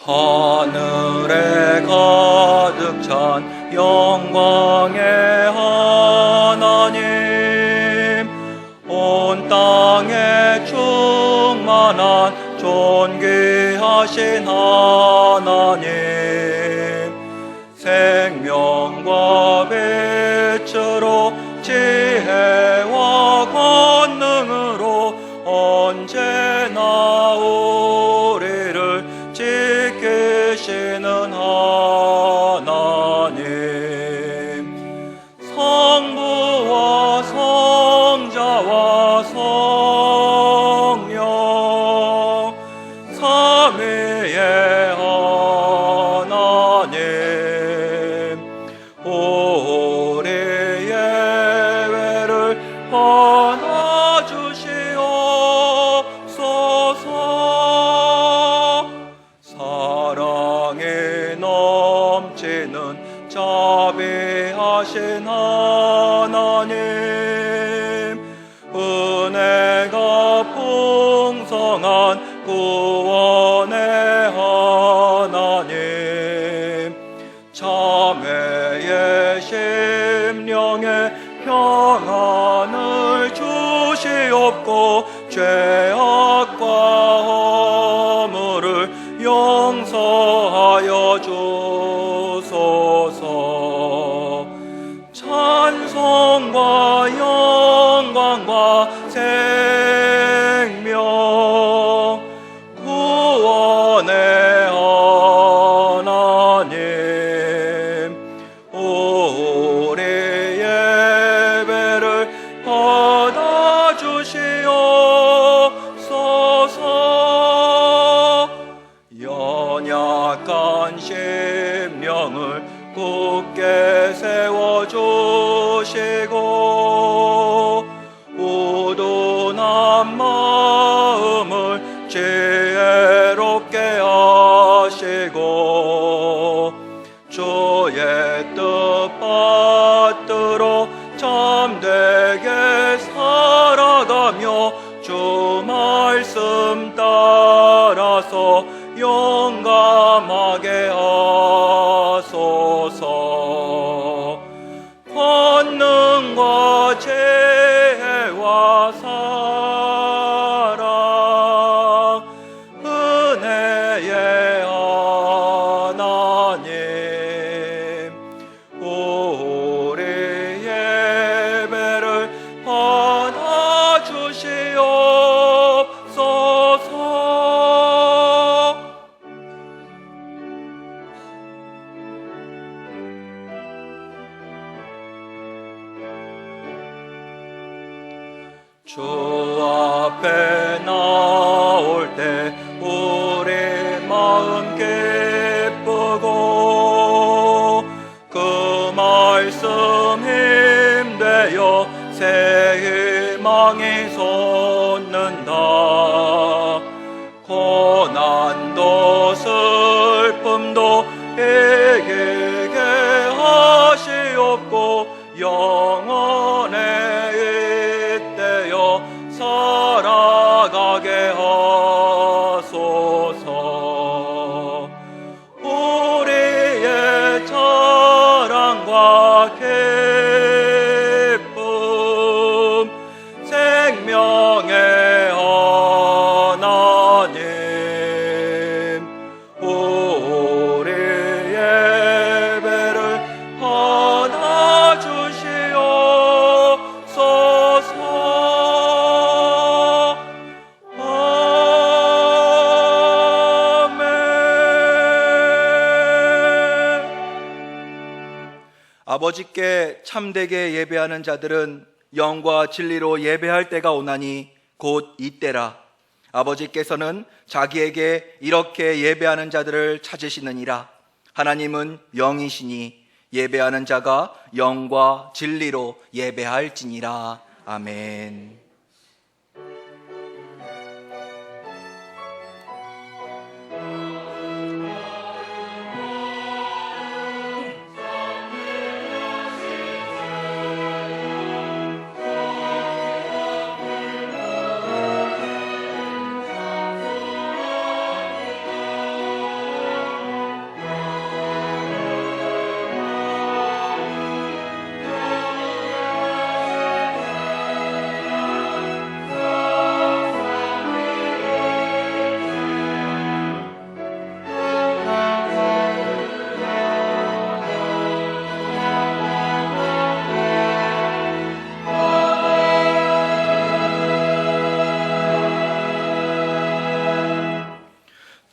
하늘에 가득 찬 영광의 하나님, 온 땅에 충만한 존귀하신 하나님, 생명과 빛으로 지혜와 권능으로 언제나 우리를 지키시는 하나님, 성부와 성자와 성령 삼위의 하나님, 우리의 예외를 받아주시옵소서. 사랑이 넘치는 자비하신 하나님, 은혜가 풍성한 구원의 하나님, 자매의 심령에 평안을 주시옵고 죄악과 허물을 용서하여 주소서. 찬송과 영광과 생명 구원의 하나님, 우리 예배를 받아주시옵소서. 연약한 심령을 굳게 세워주시고 우둔한 마음을 지혜롭게 하시고 주의 뜻 받들어 참되게 살아가며 주 말씀 따라서 용감하게 하소서. 권능과 지혜와 사랑 은혜의 하나님, 우리 예배를 받아주시옵소서. 주 앞에 나올 때 우리 마음 기쁘고 그 말씀 힘되어 새 희망이 솟는다. 고난도 슬픔도 이기게 하시옵고 영원에 살아가게 하소서. 우리의 자랑과 기쁨 생명의 하나님, 우리 예배를 받아주시옵소서. 아버지께 참되게 예배하는 자들은 영과 진리로 예배할 때가 오나니 곧 이때라. 아버지께서는 자기에게 이렇게 예배하는 자들을 찾으시느니라. 하나님은 영이시니 예배하는 자가 영과 진리로 예배할지니라. 아멘.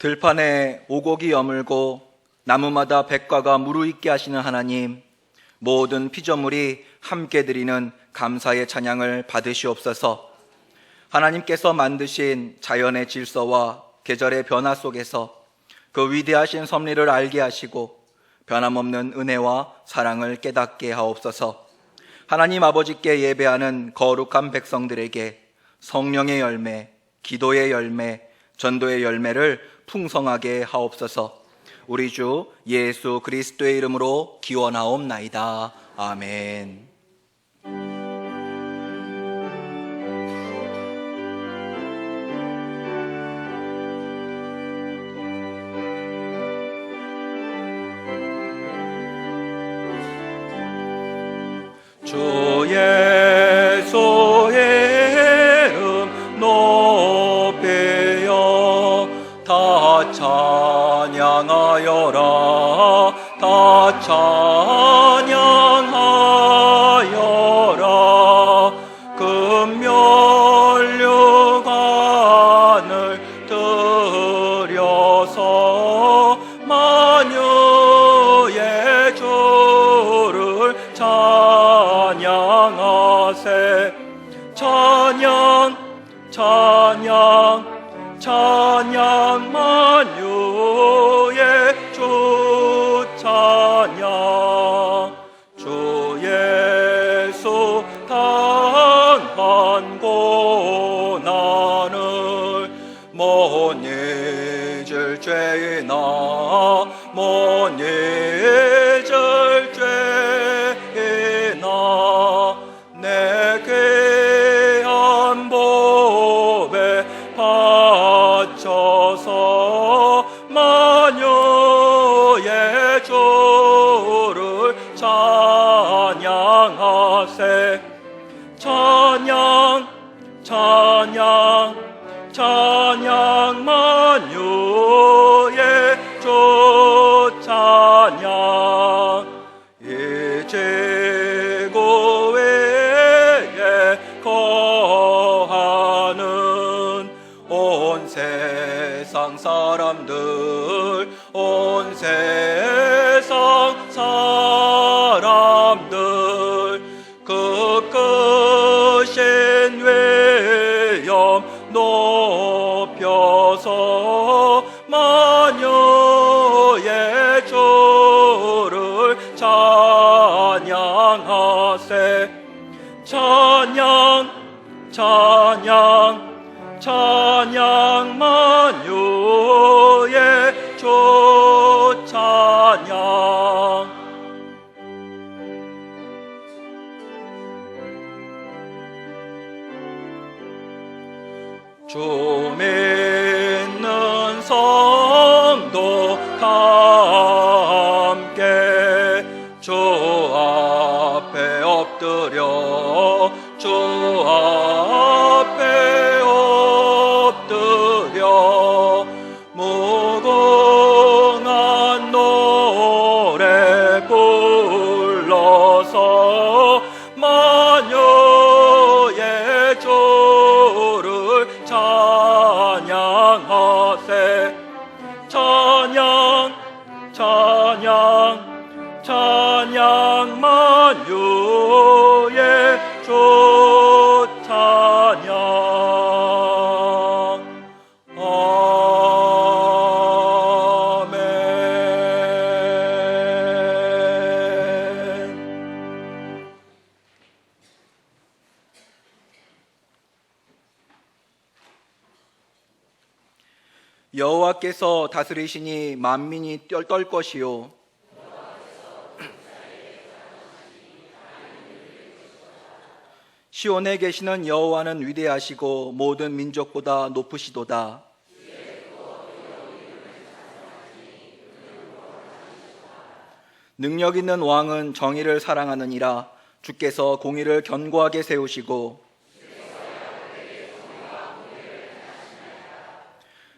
들판에 오곡이 여물고 나무마다 백과가 무르익게 하시는 하나님, 모든 피조물이 함께 드리는 감사의 찬양을 받으시옵소서. 하나님께서 만드신 자연의 질서와 계절의 변화 속에서 그 위대하신 섭리를 알게 하시고 변함없는 은혜와 사랑을 깨닫게 하옵소서. 하나님 아버지께 예배하는 거룩한 백성들에게 성령의 열매, 기도의 열매, 전도의 열매를 풍성하게 하옵소서. 우리 주 예수 그리스도의 이름으로 기원하옵나이다. 아멘. 주 예수의 이름 높이여 다 찬양하여라. 다 찬양하여라. 금면류관을 들여서 만유의 주를 찬양하세. 찬양 찬양 찬양 만유의 주 찬양. 주 예수 당한 고난을 못 잊을 죄나 못 잊을 죄나 내 귀한 보배 바쳐서 만유의 주를 찬양하세. 찬양 찬양 찬양 만유의 주 찬양. 이 지구 위에 거하는 온 세상 사람들, 온 세상 사람들, 그 크신 위엄 높여서 만유의 주를 찬양하세. 찬양 찬양 찬양 만유의 주 찬양. 주 믿는 성도 함께 주 앞에 엎드려 주 앞에 엎드려 무궁한 노래 불러서 만유의 주를 찬양하세. 찬양 찬양 찬양 만유의 주 찬양. 여호와께서 다스리시니 만민이 떨 것이요 시온에 계시는 여호와는 위대하시고 모든 민족보다 높으시도다. 능력 있는 왕은 정의를 사랑하느니라. 주께서 공의를 견고하게 세우시고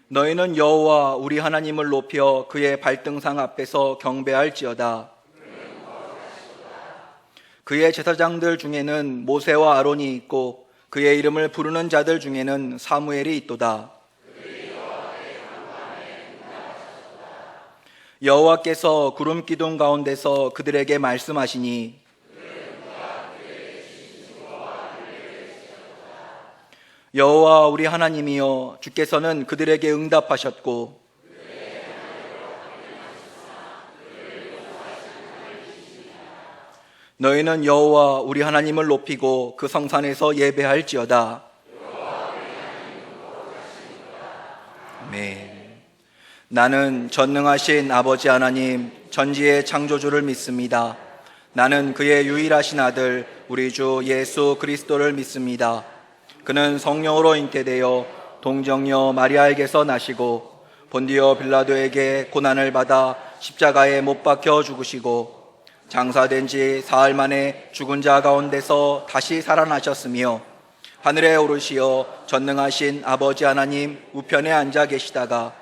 너희는 여호와 우리 하나님을 높여 그의 발등상 앞에서 경배할지어다. 그의 제사장들 중에는 모세와 아론이 있고 그의 이름을 부르는 자들 중에는 사무엘이 있도다. 여호와께서 구름 기둥 가운데서 그들에게 말씀하시니 여호와 우리 하나님이여 주께서는 그들에게 응답하셨고 너희는 여호와 우리 하나님을 높이고 그 성산에서 예배할지어다. 아멘. 나는 전능하신 아버지 하나님 전지의 창조주를 믿습니다. 나는 그의 유일하신 아들 우리 주 예수 그리스도를 믿습니다. 그는 성령으로 잉태되어 동정녀 마리아에게서 나시고 본디오 빌라도에게 고난을 받아 십자가에 못 박혀 죽으시고 장사된 지 사흘 만에 죽은 자 가운데서 다시 살아나셨으며 하늘에 오르시어 전능하신 아버지 하나님 우편에 앉아 계시다가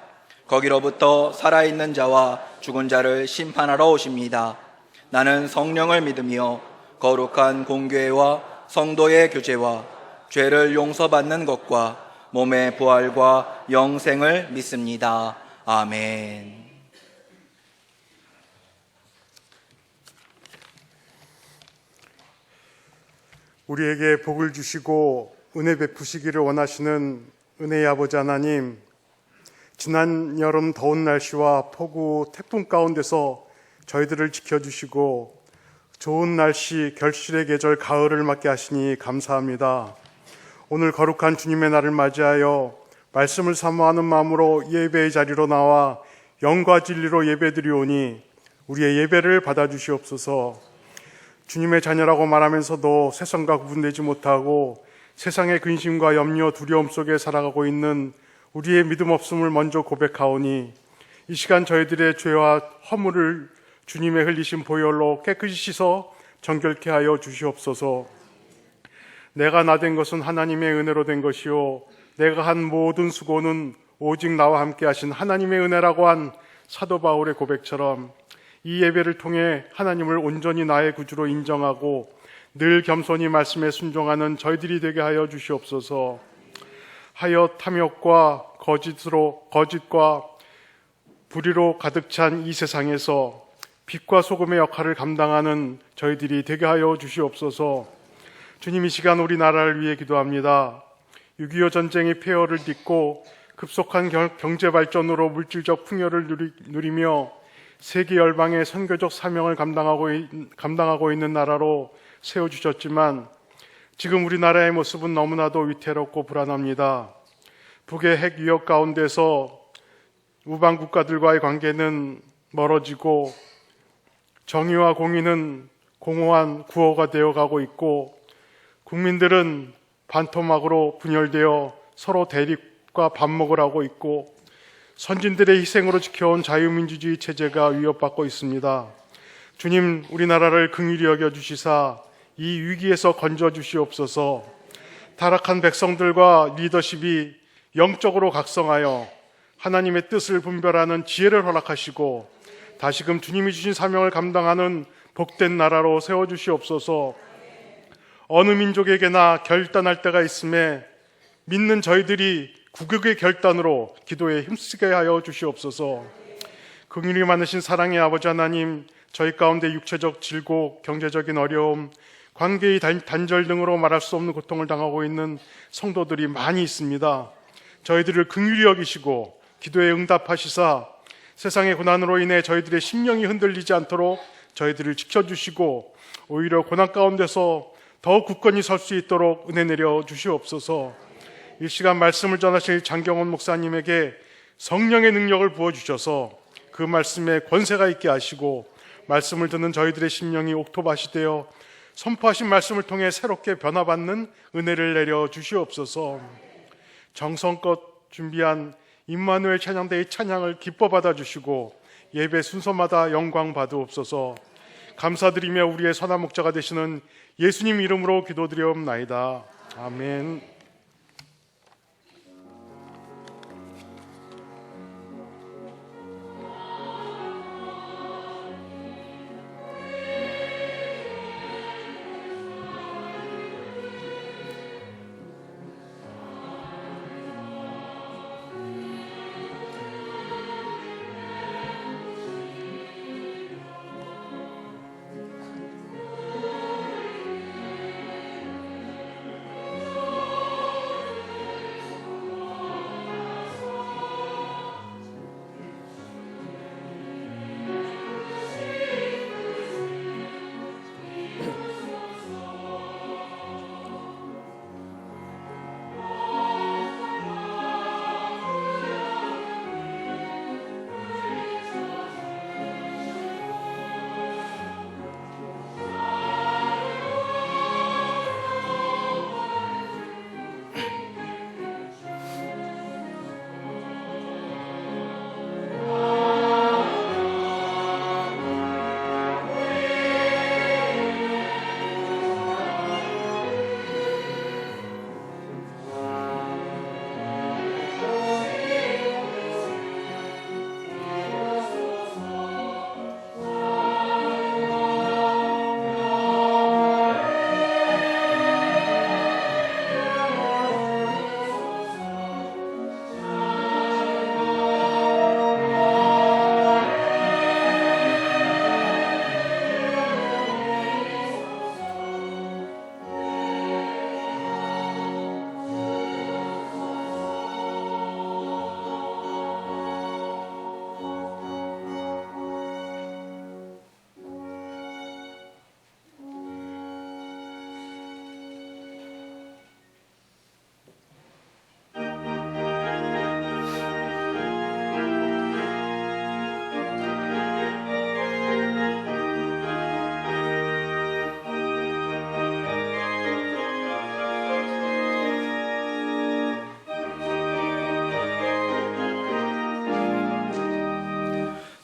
거기로부터 살아있는 자와 죽은 자를 심판하러 오십니다. 나는 성령을 믿으며 거룩한 공교회와 성도의 교제와 죄를 용서받는 것과 몸의 부활과 영생을 믿습니다. 아멘. 우리에게 복을 주시고 은혜 베푸시기를 원하시는 은혜의 아버지 하나님, 지난 여름 더운 날씨와 폭우, 태풍 가운데서 저희들을 지켜주시고 좋은 날씨, 결실의 계절 가을을 맞게 하시니 감사합니다. 오늘 거룩한 주님의 날을 맞이하여 말씀을 사모하는 마음으로 예배의 자리로 나와 영과 진리로 예배드리오니 우리의 예배를 받아주시옵소서. 주님의 자녀라고 말하면서도 세상과 구분되지 못하고 세상의 근심과 염려, 두려움 속에 살아가고 있는 우리의 믿음 없음을 먼저 고백하오니 이 시간 저희들의 죄와 허물을 주님의 흘리신 보혈로 깨끗이 씻어 정결케 하여 주시옵소서. 내가 나 된 것은 하나님의 은혜로 된 것이요 내가 한 모든 수고는 오직 나와 함께 하신 하나님의 은혜라고 한 사도 바울의 고백처럼 이 예배를 통해 하나님을 온전히 나의 구주로 인정하고 늘 겸손히 말씀에 순종하는 저희들이 되게 하여 주시옵소서. 하여 탐욕과 거짓과 불의로 가득 찬 이 세상에서 빛과 소금의 역할을 감당하는 저희들이 되게 하여 주시옵소서. 주님, 이 시간 우리나라를 위해 기도합니다. 6.25 전쟁의 폐허를 딛고 급속한 경제 발전으로 물질적 풍요를 누리며 세계 열방의 선교적 사명을 감당하고 있는 나라로 세워주셨지만 지금 우리나라의 모습은 너무나도 위태롭고 불안합니다. 북의 핵 위협 가운데서 우방 국가들과의 관계는 멀어지고 정의와 공의는 공허한 구호가 되어가고 있고 국민들은 반토막으로 분열되어 서로 대립과 반목을 하고 있고 선진들의 희생으로 지켜온 자유민주주의 체제가 위협받고 있습니다. 주님, 우리나라를 긍휼히 여겨주시사 이 위기에서 건져주시옵소서. 타락한 백성들과 리더십이 영적으로 각성하여 하나님의 뜻을 분별하는 지혜를 허락하시고 다시금 주님이 주신 사명을 감당하는 복된 나라로 세워주시옵소서. 어느 민족에게나 결단할 때가 있음에 믿는 저희들이 국격의 결단으로 기도에 힘쓰게 하여 주시옵소서. 긍휼이 많으신 사랑의 아버지 하나님, 저희 가운데 육체적 질곡, 경제적인 어려움, 관계의 단절 등으로 말할 수 없는 고통을 당하고 있는 성도들이 많이 있습니다. 저희들을 긍휼히 여기시고 기도에 응답하시사 세상의 고난으로 인해 저희들의 심령이 흔들리지 않도록 저희들을 지켜주시고 오히려 고난 가운데서 더 굳건히 설 수 있도록 은혜 내려 주시옵소서. 이 시간 말씀을 전하실 장경원 목사님에게 성령의 능력을 부어주셔서 그 말씀에 권세가 있게 하시고 말씀을 듣는 저희들의 심령이 옥토밭이 되어 선포하신 말씀을 통해 새롭게 변화받는 은혜를 내려 주시옵소서. 정성껏 준비한 임마누엘 찬양대의 찬양을 기뻐 받아주시고 예배 순서마다 영광 받으옵소서. 감사드리며 우리의 선한 목자가 되시는 예수님 이름으로 기도드리옵나이다. 아멘.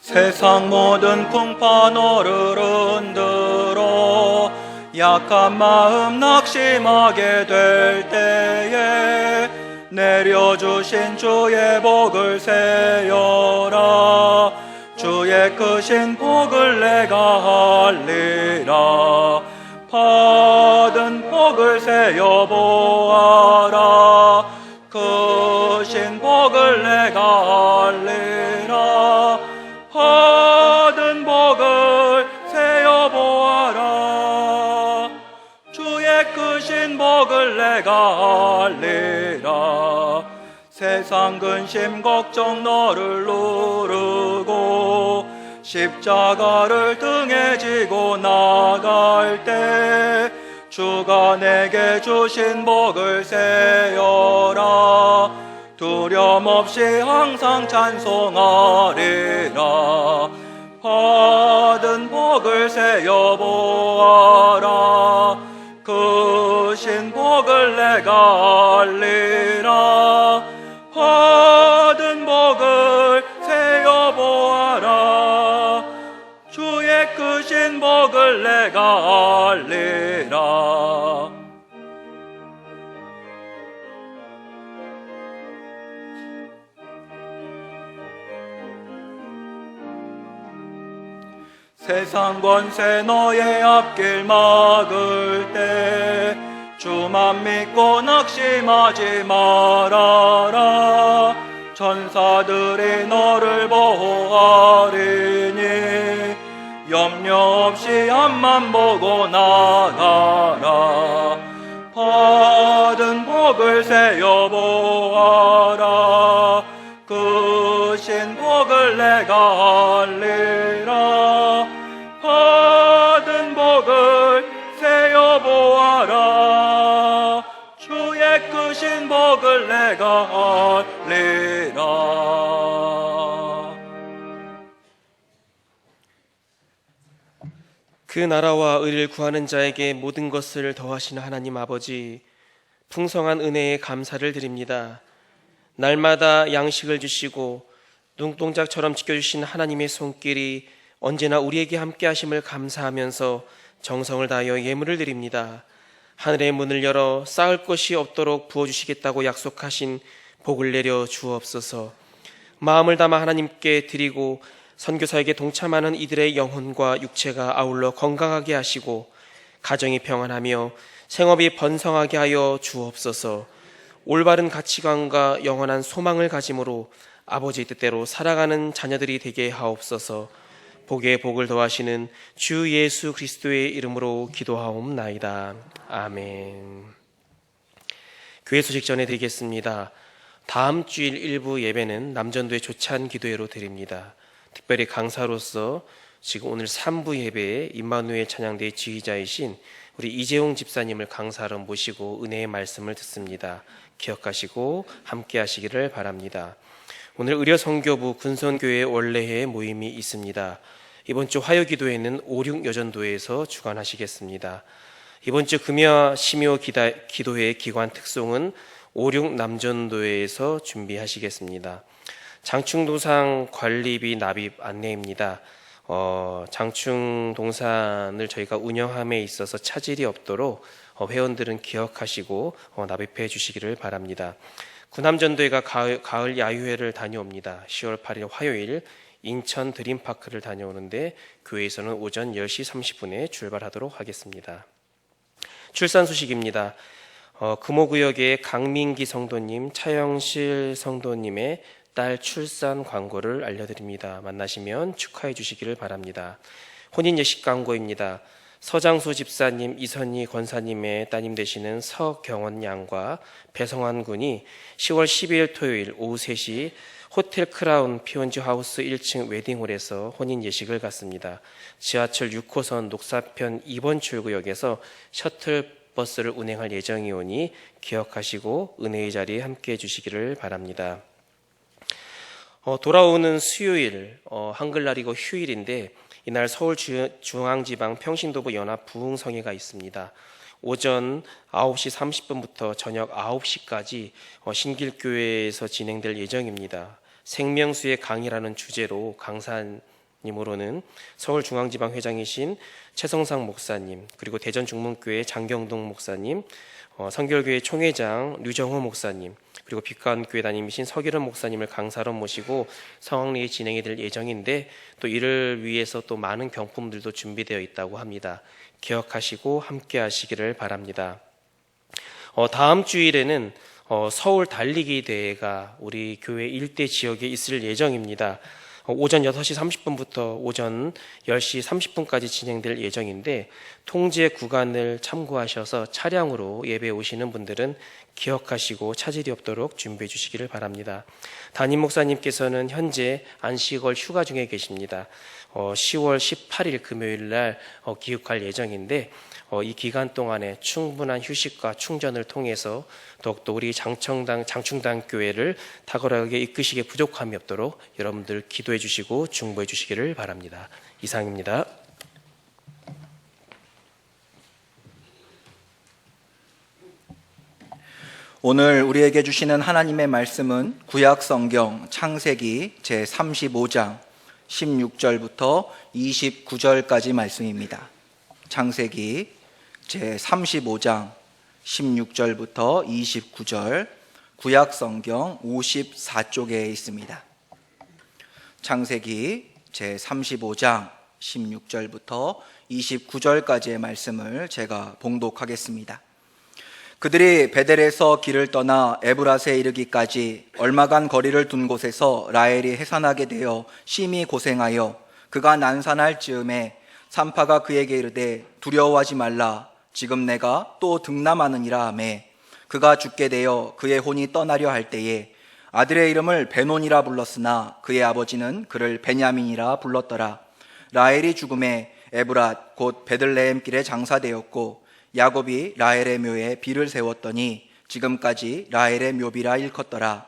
세상 모든 풍파 너를 흔들어 약한 마음 낙심하게 될 때에 내려주신 주의 복을 세어라. 주의 크신 복을 내가 알리라. 받은 복을 세어보아라. 크신 복을 내가 알리라. 받은 복을 세어보아라. 주의 크신 복을 내가 알리라. 세상 근심 걱정 너를 누르고 십자가를 등에 지고 나갈 때 주가 내게 주신 복을 세어라. 두려움 없이 항상 찬송하리라. 받은 복을 세어보아라. 크신 복을 내가 알리라. 받은 복을 세어보아라. 주의 크신 복을 내가 알리라. 세상 권세 너의 앞길 막을 때 주만 믿고 낙심하지 말아라. 천사들이 너를 보호하리니 염려 없이 앞만 보고 나가라. 받은 복을 세어보아라. 크신 복을 내가 알리라. 받은 복을 세어보아라. 주의 크신 복을 내가 알리라. 그 나라와 의를 구하는 자에게 모든 것을 더하시는 하나님 아버지, 풍성한 은혜에 감사를 드립니다. 날마다 양식을 주시고 눈동자처럼 지켜주신 하나님의 손길이 언제나 우리에게 함께 하심을 감사하면서 정성을 다하여 예물을 드립니다. 하늘의 문을 열어 쌓을 것이 없도록 부어주시겠다고 약속하신 복을 내려 주옵소서. 마음을 담아 하나님께 드리고 선교사에게 동참하는 이들의 영혼과 육체가 아울러 건강하게 하시고 가정이 평안하며 생업이 번성하게 하여 주옵소서. 올바른 가치관과 영원한 소망을 가짐으로 아버지의 뜻대로 살아가는 자녀들이 되게 하옵소서. 복에 복을 더하시는 주 예수 그리스도의 이름으로 기도하옵나이다. 아멘. 교회 소식 전해드리겠습니다. 다음 주일 일부 예배는 남전도의 조찬 기도회로 드립니다. 특별히 강사로서 지금 오늘 3부 예배에 임마누엘 찬양대의 지휘자이신 우리 이재용 집사님을 강사로 모시고 은혜의 말씀을 듣습니다. 기억하시고 함께 하시기를 바랍니다. 오늘 의료선교부 근선교회 원래회 모임이 있습니다. 이번 주 화요기도회는 5, 6 여전도에서 주관하시겠습니다. 이번 주 금요 심요 기도회의 기관 특송은 5, 6 남전도회에서 준비하시겠습니다. 장충동산 관리비 납입 안내입니다. 장충동산을 저희가 운영함에 있어서 차질이 없도록 회원들은 기억하시고 납입해 주시기를 바랍니다. 구남전도회가 가을 야유회를 다녀옵니다. 10월 8일 화요일 인천 드림파크를 다녀오는데 교회에서는 오전 10시 30분에 출발하도록 하겠습니다. 출산 소식입니다. 금호구역의 강민기 성도님, 차영실 성도님의 딸 출산 광고를 알려드립니다. 만나시면 축하해 주시기를 바랍니다. 혼인 예식 광고입니다. 서장수 집사님, 이선희 권사님의 따님 되시는 서경원 양과 배성환 군이 10월 12일 토요일 오후 3시 호텔 크라운 피온지 하우스 1층 웨딩홀에서 혼인 예식을 갖습니다. 지하철 6호선 녹사편 2번 출구역에서 셔틀버스를 운행할 예정이오니 기억하시고 은혜의 자리에 함께해 주시기를 바랍니다. 돌아오는 수요일, 한글날이고 휴일인데 이날 서울중앙지방 평신도부 연합 부흥성회가 있습니다. 오전 9시 30분부터 저녁 9시까지 신길교회에서 진행될 예정입니다. 생명수의 강이라는 주제로 강사님 님으로는 서울중앙지방회장이신 최성상 목사님, 그리고 대전중문교회 장경동 목사님, 성결교회 총회장 류정호 목사님, 그리고 빛가운교회 담임이신 서기련 목사님을 강사로 모시고 성황리에 진행이 될 예정인데, 또 이를 위해서 또 많은 경품들도 준비되어 있다고 합니다. 기억하시고 함께 하시기를 바랍니다. 다음 주일에는 서울 달리기 대회가 우리 교회 일대 지역에 있을 예정입니다. 오전 6시 30분부터 오전 10시 30분까지 진행될 예정인데, 통제 구간을 참고하셔서 차량으로 예배 오시는 분들은 기억하시고 차질이 없도록 준비해 주시기를 바랍니다. 담임 목사님께서는 현재 안식월 휴가 중에 계십니다. 10월 18일 금요일 날 귀국할 예정인데, 이 기간 동안에 충분한 휴식과 충전을 통해서 더욱더 우리 장충당 교회를 탁월하게 이끄시기에 부족함이 없도록 여러분들 기도해 주시고 중보해 주시기를 바랍니다. 이상입니다. 오늘 우리에게 주시는 하나님의 말씀은 구약 성경 창세기 제35장 16절부터 29절까지 말씀입니다. 창세기 제35장 16절부터 29절, 구약 성경 54쪽에 있습니다. 창세기 제35장 16절부터 29절까지의 말씀을 제가 봉독하겠습니다. 그들이 베델에서 길을 떠나 에브라스에 이르기까지 얼마간 거리를 둔 곳에서 라헬이 해산하게 되어 심히 고생하여 그가 난산할 즈음에 산파가 그에게 이르되 두려워하지 말라, 지금 내가 또 등남하느니라 하매, 그가 죽게 되어 그의 혼이 떠나려 할 때에 아들의 이름을 베논이라 불렀으나 그의 아버지는 그를 베냐민이라 불렀더라. 라헬이 죽음에 에브랏 곧 베들레헴 길에 장사되었고, 야곱이 라헬의 묘에 비를 세웠더니 지금까지 라헬의 묘비라 일컫더라.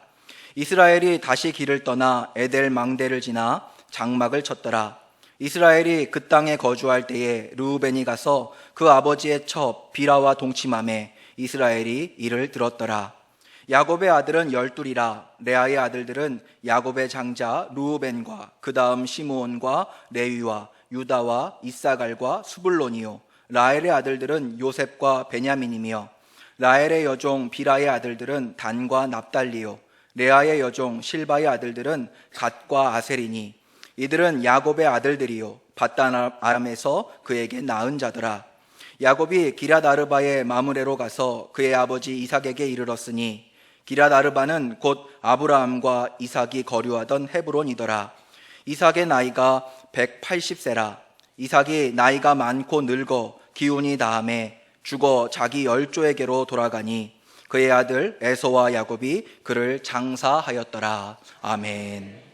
이스라엘이 다시 길을 떠나 에델 망대를 지나 장막을 쳤더라. 이스라엘이 그 땅에 거주할 때에 르우벤이 가서 그 아버지의 첩 비라와 동침하매 이스라엘이 이를 들었더라. 야곱의 아들은 12이라. 레아의 아들들은 야곱의 장자 르우벤과 그 다음 시므온과 레위와 유다와 이사갈과 수불론이요, 라헬의 아들들은 요셉과 베냐민이며, 라헬의 여종 비라의 아들들은 단과 납달리요, 레아의 여종 실바의 아들들은 갓과 아셀이니, 이들은 야곱의 아들들이요 밧단 아람에서 그에게 낳은 자더라. 야곱이 기럇 아르바의 마므레로 가서 그의 아버지 이삭에게 이르렀으니, 기럇 아르바는 곧 아브라함과 이삭이 거류하던 헤브론이더라. 이삭의 나이가 180세라. 이삭이 나이가 많고 늙어 기운이 다함에 죽어 자기 열조에게로 돌아가니 그의 아들 에서와 야곱이 그를 장사하였더라. 아멘.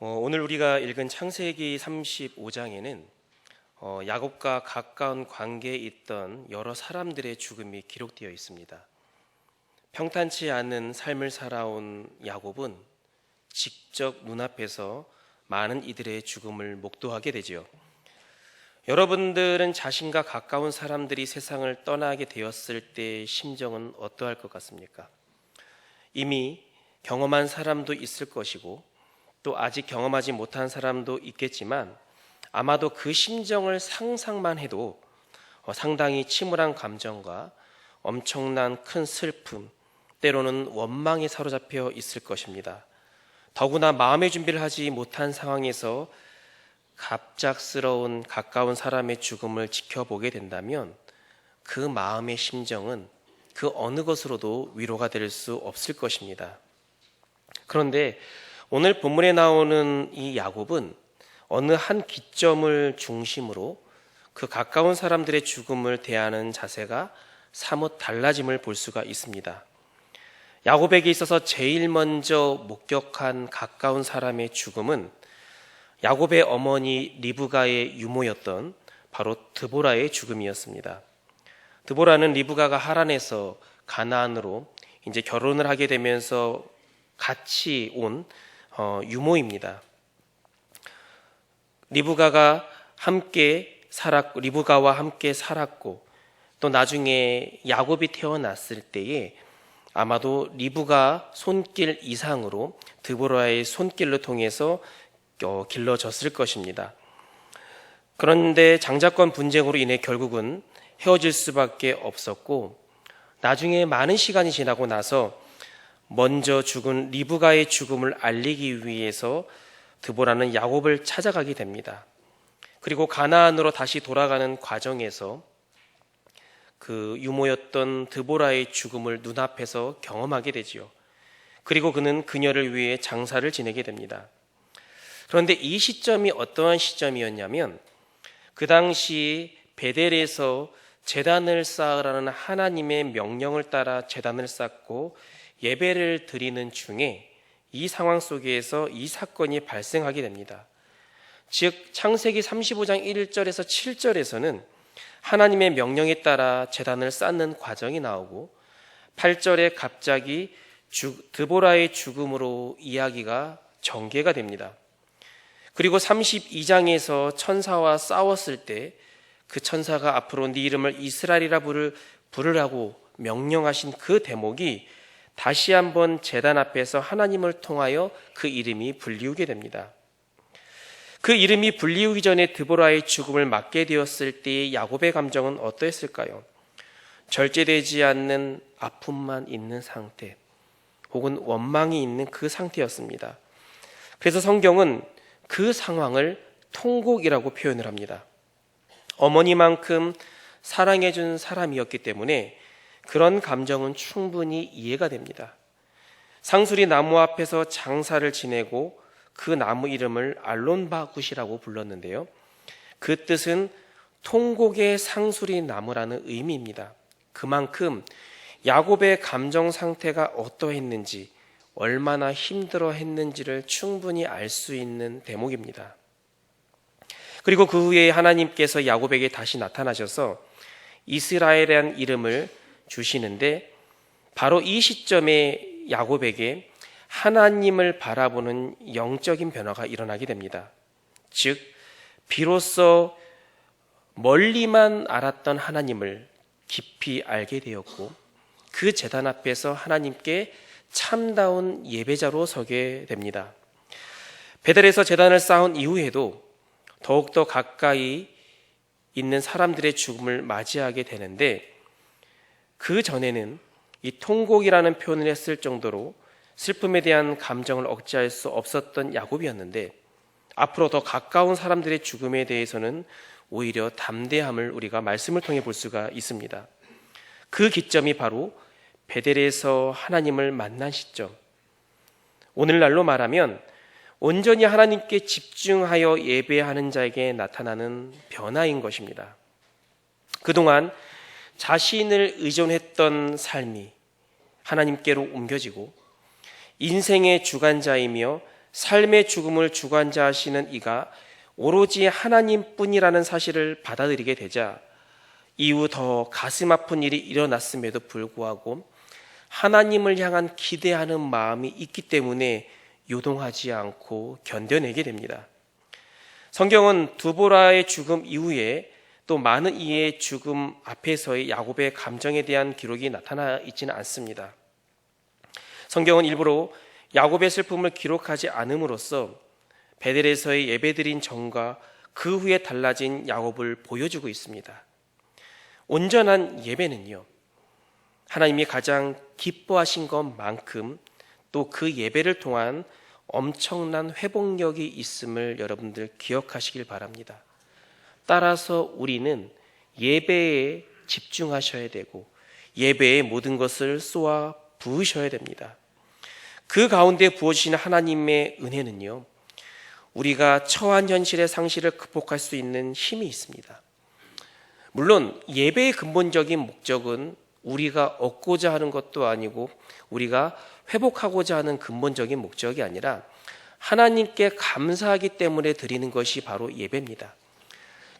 오늘 우리가 읽은 창세기 35장에는 야곱과 가까운 관계에 있던 여러 사람들의 죽음이 기록되어 있습니다. 평탄치 않은 삶을 살아온 야곱은 직접 눈앞에서 많은 이들의 죽음을 목도하게 되지요. 여러분들은 자신과 가까운 사람들이 세상을 떠나게 되었을 때의 심정은 어떠할 것 같습니까? 이미 경험한 사람도 있을 것이고 또 아직 경험하지 못한 사람도 있겠지만 아마도 그 심정을 상상만 해도 상당히 침울한 감정과 엄청난 큰 슬픔, 때로는 원망에 사로잡혀 있을 것입니다. 더구나 마음의 준비를 하지 못한 상황에서 갑작스러운 가까운 사람의 죽음을 지켜보게 된다면 그 마음의 심정은 그 어느 것으로도 위로가 될 수 없을 것입니다. 그런데 오늘 본문에 나오는 이 야곱은 어느 한 기점을 중심으로 그 가까운 사람들의 죽음을 대하는 자세가 사뭇 달라짐을 볼 수가 있습니다. 야곱에게 있어서 제일 먼저 목격한 가까운 사람의 죽음은 야곱의 어머니 리브가의 유모였던 바로 드보라의 죽음이었습니다. 드보라는 리브가가 하란에서 가나안으로 이제 결혼을 하게 되면서 같이 온 유모입니다. 리브가와 함께 살았고 또 나중에 야곱이 태어났을 때에 아마도 리브가 손길 이상으로 드보라의 손길로 통해서 길러졌을 것입니다. 그런데 장자권 분쟁으로 인해 결국은 헤어질 수밖에 없었고 나중에 많은 시간이 지나고 나서 먼저 죽은 리브가의 죽음을 알리기 위해서 드보라는 야곱을 찾아가게 됩니다. 그리고 가나안으로 다시 돌아가는 과정에서 그 유모였던 드보라의 죽음을 눈앞에서 경험하게 되지요. 그리고 그는 그녀를 위해 장사를 지내게 됩니다. 그런데 이 시점이 어떠한 시점이었냐면 그 당시 베델에서 제단을 쌓으라는 하나님의 명령을 따라 제단을 쌓고 예배를 드리는 중에 이 상황 속에서 이 사건이 발생하게 됩니다. 즉 창세기 35장 1절에서 7절에서는 하나님의 명령에 따라 제단을 쌓는 과정이 나오고 8절에 갑자기 드보라의 죽음으로 이야기가 전개가 됩니다. 그리고 32장에서 천사와 싸웠을 때 그 천사가 앞으로 네 이름을 이스라엘이라 부르라고 명령하신 그 대목이 다시 한번 제단 앞에서 하나님을 통하여 그 이름이 불리우게 됩니다. 그 이름이 불리우기 전에 드보라의 죽음을 맞게 되었을 때의 야곱의 감정은 어떠했을까요? 절제되지 않는 아픔만 있는 상태 혹은 원망이 있는 그 상태였습니다. 그래서 성경은 그 상황을 통곡이라고 표현을 합니다. 어머니만큼 사랑해준 사람이었기 때문에 그런 감정은 충분히 이해가 됩니다. 상수리 나무 앞에서 장사를 지내고 그 나무 이름을 알론바굿이라고 불렀는데요. 그 뜻은 통곡의 상수리 나무라는 의미입니다. 그만큼 야곱의 감정 상태가 어떠했는지, 얼마나 힘들어 했는지를 충분히 알 수 있는 대목입니다. 그리고 그 후에 하나님께서 야곱에게 다시 나타나셔서 이스라엘이라는 이름을 주시는데 바로 이 시점에 야곱에게 하나님을 바라보는 영적인 변화가 일어나게 됩니다. 즉 비로소 멀리만 알았던 하나님을 깊이 알게 되었고 그 제단 앞에서 하나님께 참다운 예배자로 서게 됩니다. 베델에서 제단을 쌓은 이후에도 더욱더 가까이 있는 사람들의 죽음을 맞이하게 되는데 그 전에는 이 통곡이라는 표현을 했을 정도로 슬픔에 대한 감정을 억제할 수 없었던 야곱이었는데 앞으로 더 가까운 사람들의 죽음에 대해서는 오히려 담대함을 우리가 말씀을 통해 볼 수가 있습니다. 그 기점이 바로 베델에서 하나님을 만난 시점, 오늘날로 말하면 온전히 하나님께 집중하여 예배하는 자에게 나타나는 변화인 것입니다. 그동안 자신을 의존했던 삶이 하나님께로 옮겨지고 인생의 주관자이며 삶의 죽음을 주관자하시는 이가 오로지 하나님뿐이라는 사실을 받아들이게 되자 이후 더 가슴 아픈 일이 일어났음에도 불구하고 하나님을 향한 기대하는 마음이 있기 때문에 요동하지 않고 견뎌내게 됩니다. 성경은 드보라의 죽음 이후에 또 많은 이의 죽음 앞에서의 야곱의 감정에 대한 기록이 나타나 있지는 않습니다. 성경은 일부러 야곱의 슬픔을 기록하지 않음으로써 베델에서의 예배드린 전과 그 후에 달라진 야곱을 보여주고 있습니다. 온전한 예배는요, 하나님이 가장 기뻐하신 것만큼 또 그 예배를 통한 엄청난 회복력이 있음을 여러분들 기억하시길 바랍니다. 따라서 우리는 예배에 집중하셔야 되고 예배에 모든 것을 쏟아 부으셔야 됩니다. 그 가운데 부어주시는 하나님의 은혜는요, 우리가 처한 현실의 상실을 극복할 수 있는 힘이 있습니다. 물론 예배의 근본적인 목적은 우리가 얻고자 하는 것도 아니고 우리가 회복하고자 하는 근본적인 목적이 아니라 하나님께 감사하기 때문에 드리는 것이 바로 예배입니다.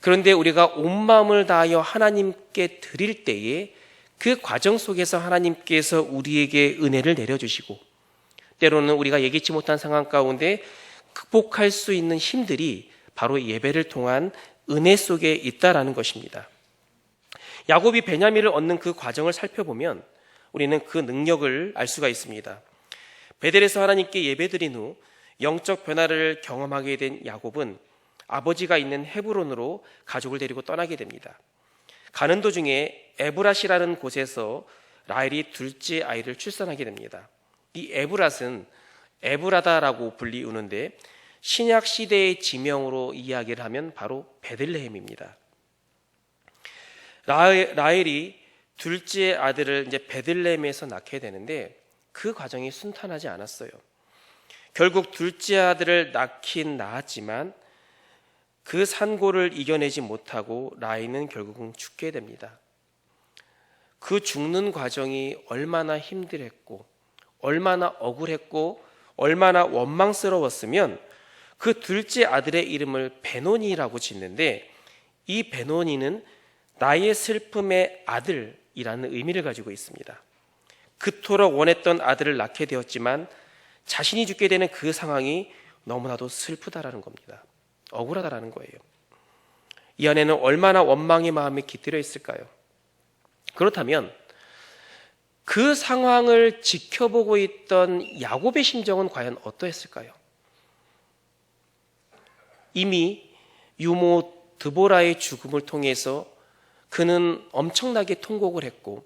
그런데 우리가 온 마음을 다하여 하나님께 드릴 때에 그 과정 속에서 하나님께서 우리에게 은혜를 내려주시고 때로는 우리가 예기치 못한 상황 가운데 극복할 수 있는 힘들이 바로 예배를 통한 은혜 속에 있다라는 것입니다. 야곱이 베냐민을 얻는 그 과정을 살펴보면 우리는 그 능력을 알 수가 있습니다. 베델에서 하나님께 예배드린 후 영적 변화를 경험하게 된 야곱은 아버지가 있는 헤브론으로 가족을 데리고 떠나게 됩니다. 가는 도중에 에브랏이라는 곳에서 라헬이 둘째 아이를 출산하게 됩니다. 이 에브랏은 에브라다라고 불리우는데 신약 시대의 지명으로 이야기를 하면 바로 베들레헴입니다. 라헬이 둘째 아들을 이제 베들레헴에서 낳게 되는데 그 과정이 순탄하지 않았어요. 결국 둘째 아들을 낳긴 낳았지만 그 산고를 이겨내지 못하고 라헬은 결국은 죽게 됩니다. 그 죽는 과정이 얼마나 힘들었고 얼마나 억울했고 얼마나 원망스러웠으면 그 둘째 아들의 이름을 베노니라고 짓는데 이 베노니는 나의 슬픔의 아들이라는 의미를 가지고 있습니다. 그토록 원했던 아들을 낳게 되었지만 자신이 죽게 되는 그 상황이 너무나도 슬프다라는 겁니다. 억울하다라는 거예요. 이 안에는 얼마나 원망의 마음이 깃들어 있을까요? 그렇다면 그 상황을 지켜보고 있던 야곱의 심정은 과연 어떠했을까요? 이미 유모 드보라의 죽음을 통해서 그는 엄청나게 통곡을 했고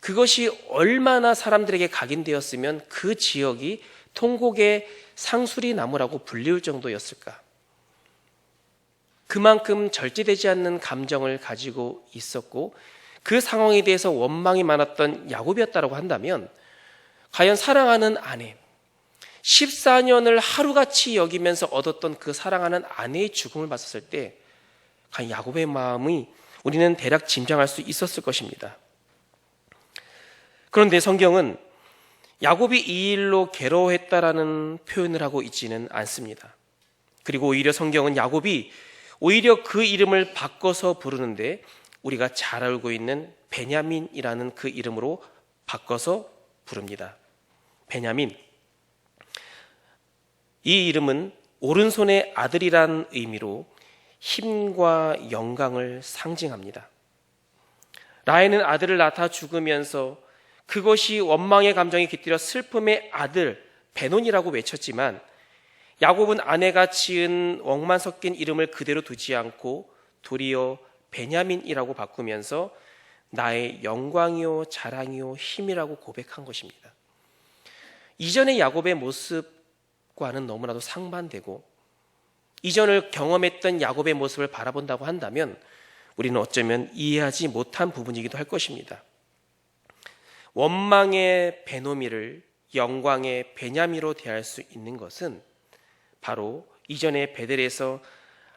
그것이 얼마나 사람들에게 각인되었으면 그 지역이 통곡의 상수리 나무라고 불리울 정도였을까? 그만큼 절제되지 않는 감정을 가지고 있었고 그 상황에 대해서 원망이 많았던 야곱이었다고 한다면 과연 사랑하는 아내, 14년을 하루같이 여기면서 얻었던 그 사랑하는 아내의 죽음을 봤을 때 과연 야곱의 마음이 우리는 대략 짐작할 수 있었을 것입니다. 그런데 성경은 야곱이 이 일로 괴로워했다라는 표현을 하고 있지는 않습니다. 그리고 오히려 성경은 야곱이 오히려 그 이름을 바꿔서 부르는데 우리가 잘 알고 있는 베냐민이라는 그 이름으로 바꿔서 부릅니다. 베냐민. 이 이름은 오른손의 아들이란 의미로 힘과 영광을 상징합니다. 라헬은 아들을 낳다 죽으면서 그것이 원망의 감정이 깃들여 슬픔의 아들 베논이라고 외쳤지만 야곱은 아내가 지은 웡만 섞인 이름을 그대로 두지 않고 도리어 베냐민이라고 바꾸면서 나의 영광이요 자랑이요 힘이라고 고백한 것입니다. 이전의 야곱의 모습과는 너무나도 상반되고 이전을 경험했던 야곱의 모습을 바라본다고 한다면 우리는 어쩌면 이해하지 못한 부분이기도 할 것입니다. 원망의 베노미를 영광의 베냐미로 대할 수 있는 것은 바로 이전의 베델에서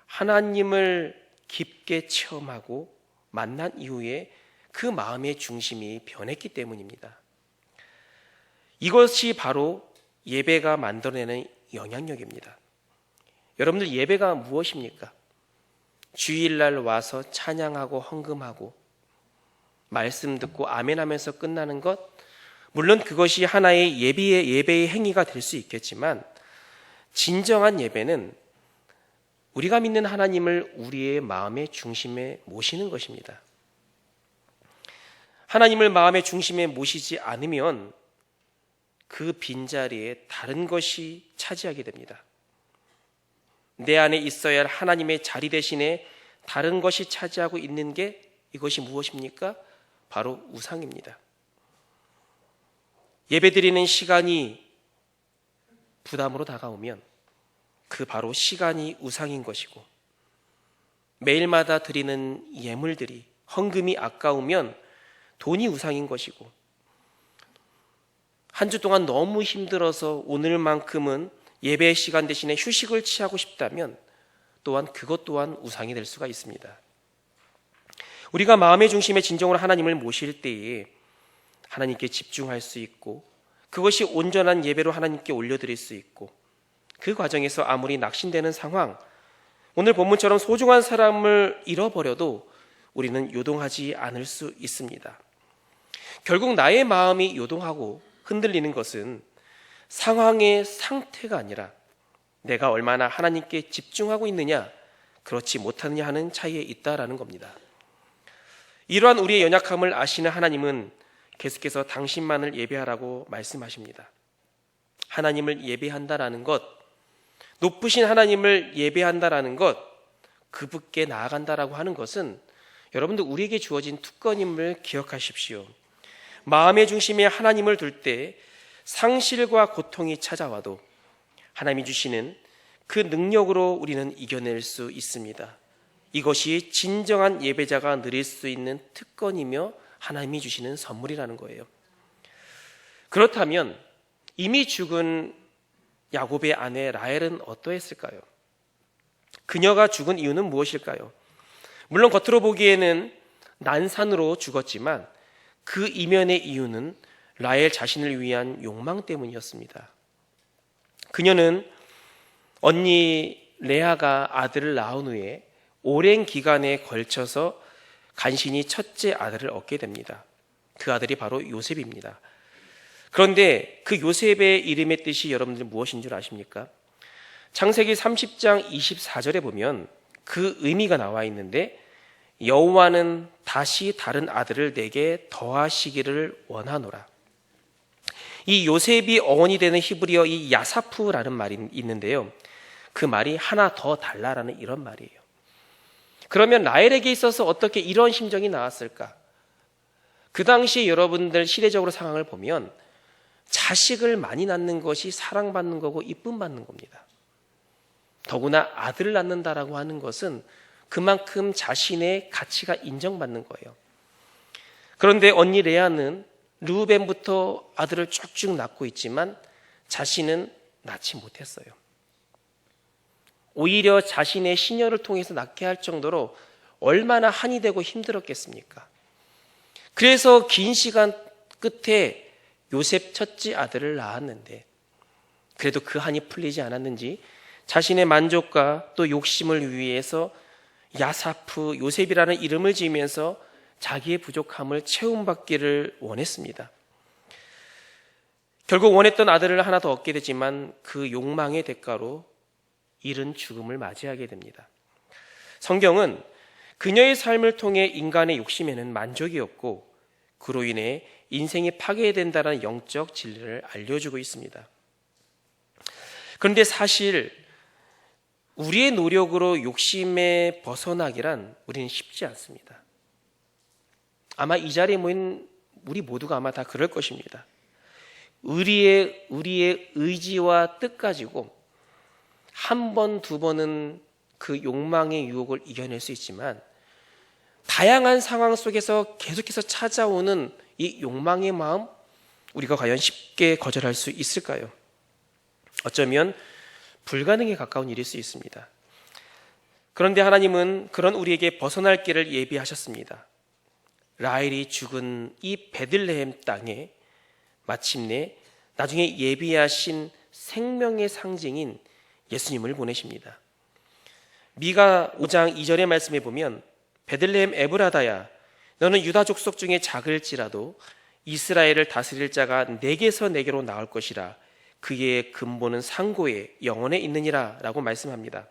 하나님을 깊게 체험하고 만난 이후에 그 마음의 중심이 변했기 때문입니다. 이것이 바로 예배가 만들어내는 영향력입니다. 여러분들 예배가 무엇입니까? 주일날 와서 찬양하고 헌금하고 말씀 듣고 아멘하면서 끝나는 것, 물론 그것이 하나의 예배의 행위가 될 수 있겠지만 진정한 예배는 우리가 믿는 하나님을 우리의 마음의 중심에 모시는 것입니다. 하나님을 마음의 중심에 모시지 않으면 그 빈자리에 다른 것이 차지하게 됩니다. 내 안에 있어야 할 하나님의 자리 대신에 다른 것이 차지하고 있는 게 이것이 무엇입니까? 바로 우상입니다. 예배드리는 시간이 부담으로 다가오면 그 바로 시간이 우상인 것이고, 매일마다 드리는 예물들이 헌금이 아까우면 돈이 우상인 것이고, 한 주 동안 너무 힘들어서 오늘만큼은 예배 시간 대신에 휴식을 취하고 싶다면 또한 그것 또한 우상이 될 수가 있습니다. 우리가 마음의 중심에 진정으로 하나님을 모실 때에 하나님께 집중할 수 있고, 그것이 온전한 예배로 하나님께 올려드릴 수 있고, 그 과정에서 아무리 낙심되는 상황, 오늘 본문처럼 소중한 사람을 잃어버려도 우리는 요동하지 않을 수 있습니다. 결국 나의 마음이 요동하고 흔들리는 것은 상황의 상태가 아니라 내가 얼마나 하나님께 집중하고 있느냐, 그렇지 못하느냐 하는 차이에 있다라는 겁니다. 이러한 우리의 연약함을 아시는 하나님은 계속해서 당신만을 예배하라고 말씀하십니다. 하나님을 예배한다라는 것, 높으신 하나님을 예배한다라는 것, 그분께 나아간다라고 하는 것은 여러분들 우리에게 주어진 특권임을 기억하십시오. 마음의 중심에 하나님을 둘 때 상실과 고통이 찾아와도 하나님이 주시는 그 능력으로 우리는 이겨낼 수 있습니다. 이것이 진정한 예배자가 누릴 수 있는 특권이며 하나님이 주시는 선물이라는 거예요. 그렇다면 이미 죽은 야곱의 아내 라헬은 어떠했을까요? 그녀가 죽은 이유는 무엇일까요? 물론 겉으로 보기에는 난산으로 죽었지만 그 이면의 이유는 라헬 자신을 위한 욕망 때문이었습니다. 그녀는 언니 레아가 아들을 낳은 후에 오랜 기간에 걸쳐서 간신히 첫째 아들을 얻게 됩니다. 그 아들이 바로 요셉입니다. 그런데 그 요셉의 이름의 뜻이 여러분들 무엇인 줄 아십니까? 창세기 30장 24절에 보면 그 의미가 나와 있는데, 여호와는 다시 다른 아들을 내게 더하시기를 원하노라. 이 요셉이 어원이 되는 히브리어 이 야사프라는 말이 있는데요, 그 말이 하나 더 달라라는 이런 말이에요. 그러면 라헬에게 있어서 어떻게 이런 심정이 나왔을까? 그 당시에 여러분들 시대적으로 상황을 보면 자식을 많이 낳는 것이 사랑받는 거고 이쁨 받는 겁니다. 더구나 아들을 낳는다라고 하는 것은 그만큼 자신의 가치가 인정받는 거예요. 그런데 언니 레아는 르우벤부터 아들을 쭉쭉 낳고 있지만 자신은 낳지 못했어요. 오히려 자신의 시녀를 통해서 낳게 할 정도로 얼마나 한이 되고 힘들었겠습니까? 그래서 긴 시간 끝에 요셉 첫째 아들을 낳았는데, 그래도 그 한이 풀리지 않았는지 자신의 만족과 또 욕심을 위해서 야사프, 요셉이라는 이름을 지으면서 자기의 부족함을 채움받기를 원했습니다. 결국 원했던 아들을 하나 더 얻게 되지만 그 욕망의 대가로 이른 죽음을 맞이하게 됩니다. 성경은 그녀의 삶을 통해 인간의 욕심에는 만족이 없고 그로 인해 인생이 파괴된다는 영적 진리를 알려주고 있습니다. 그런데 사실 우리의 노력으로 욕심에 벗어나기란 우리는 쉽지 않습니다. 아마 이 자리에 모인 우리 모두가 아마 다 그럴 것입니다. 우리의 의지와 뜻 가지고 한 번, 두 번은 그 욕망의 유혹을 이겨낼 수 있지만 다양한 상황 속에서 계속해서 찾아오는 이 욕망의 마음, 우리가 과연 쉽게 거절할 수 있을까요? 어쩌면 불가능에 가까운 일일 수 있습니다. 그런데 하나님은 그런 우리에게 벗어날 길을 예비하셨습니다. 라헬이 죽은 이 베들레헴 땅에 마침내 나중에 예비하신 생명의 상징인 예수님을 보내십니다. 미가 5장 2절의 말씀에 보면 베들레헴 에브라다야 너는 유다 족속 중에 작을지라도 이스라엘을 다스릴 자가 내게서 내게로 나올 것이라 그의 근본은 상고에 영원에 있느니라 라고 말씀합니다.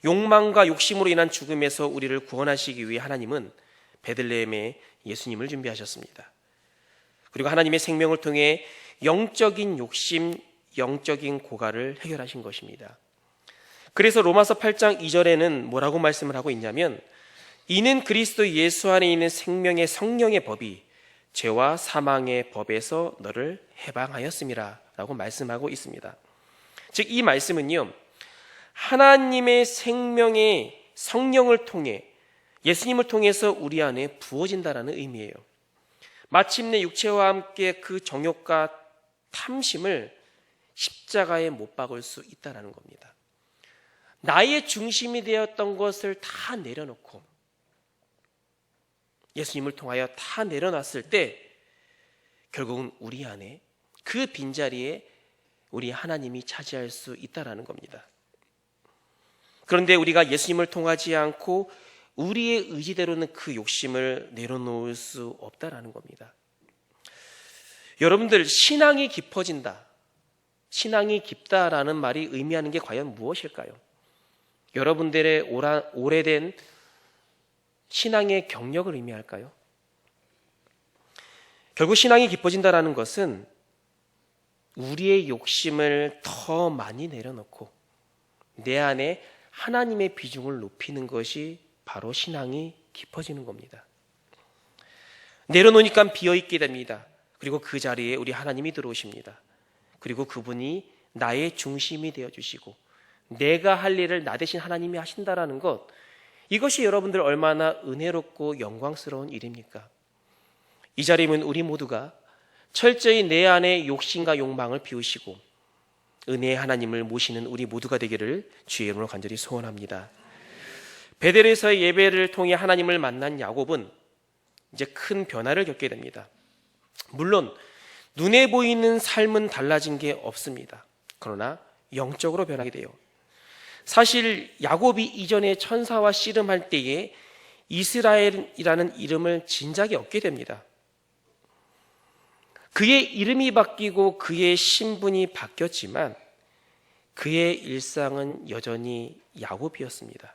욕망과 욕심으로 인한 죽음에서 우리를 구원하시기 위해 하나님은 베들레헴에 예수님을 준비하셨습니다. 그리고 하나님의 생명을 통해 영적인 욕심, 영적인 고갈을 해결하신 것입니다. 그래서 로마서 8장 2절에는 뭐라고 말씀을 하고 있냐면 이는 그리스도 예수 안에 있는 생명의 성령의 법이 죄와 사망의 법에서 너를 해방하였음이라 라고 말씀하고 있습니다. 즉 이 말씀은요, 하나님의 생명의 성령을 통해 예수님을 통해서 우리 안에 부어진다라는 의미예요. 마침내 육체와 함께 그 정욕과 탐심을 십자가에 못 박을 수 있다는 겁니다. 나의 중심이 되었던 것을 다 내려놓고 예수님을 통하여 다 내려놨을 때 결국은 우리 안에 그 빈자리에 우리 하나님이 차지할 수 있다는 겁니다. 그런데 우리가 예수님을 통하지 않고 우리의 의지대로는 그 욕심을 내려놓을 수 없다는 겁니다. 여러분들, 신앙이 깊어진다, 신앙이 깊다라는 말이 의미하는 게 과연 무엇일까요? 여러분들의 오래된 신앙의 경력을 의미할까요? 결국 신앙이 깊어진다라는 것은 우리의 욕심을 더 많이 내려놓고 내 안에 하나님의 비중을 높이는 것이 바로 신앙이 깊어지는 겁니다. 내려놓으니까 비어있게 됩니다. 그리고 그 자리에 우리 하나님이 들어오십니다. 그리고 그분이 나의 중심이 되어주시고 내가 할 일을 나 대신 하나님이 하신다라는 것, 이것이 여러분들 얼마나 은혜롭고 영광스러운 일입니까? 이 자리면 우리 모두가 철저히 내 안의 욕심과 욕망을 비우시고 은혜의 하나님을 모시는 우리 모두가 되기를 주의 이름으로 간절히 소원합니다. 베델에서의 예배를 통해 하나님을 만난 야곱은 이제 큰 변화를 겪게 됩니다. 물론 눈에 보이는 삶은 달라진 게 없습니다. 그러나 영적으로 변하게 돼요. 사실 야곱이 이전에 천사와 씨름할 때에 이스라엘이라는 이름을 진작에 얻게 됩니다. 그의 이름이 바뀌고 그의 신분이 바뀌었지만 그의 일상은 여전히 야곱이었습니다.